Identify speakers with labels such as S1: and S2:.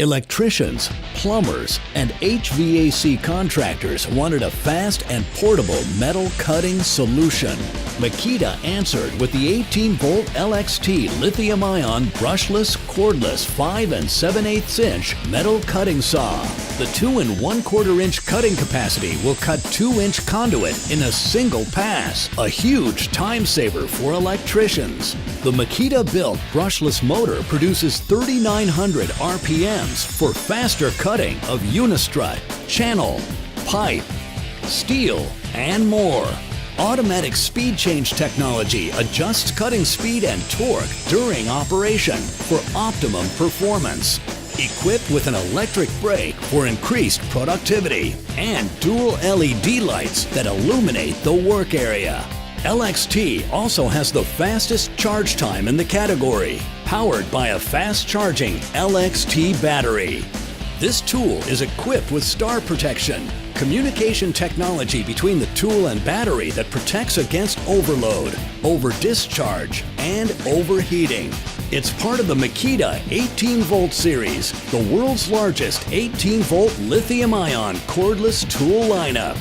S1: Electricians, plumbers, and HVAC contractors wanted a fast and portable metal cutting solution. Makita answered with the 18-volt LXT Lithium-Ion Brushless Cordless 5 7/8 inch metal cutting saw. The 2 1/4 inch cutting capacity will cut 2-inch conduit in a single pass, a huge time saver for electricians. The Makita-built brushless motor produces 3,900 RPMs for faster cutting of unistrut, channel, pipe, steel, and more. Automatic speed change technology adjusts cutting speed and torque during operation for optimum performance. Equipped with an electric brake for increased productivity and dual LED lights that illuminate the work area. LXT also has the fastest charge time in the category, powered by a fast-charging LXT battery. This tool is equipped with star protection, communication technology between the tool and battery that protects against overload, over-discharge, and overheating. It's part of the Makita 18-volt series, the world's largest 18-volt lithium-ion cordless tool lineup.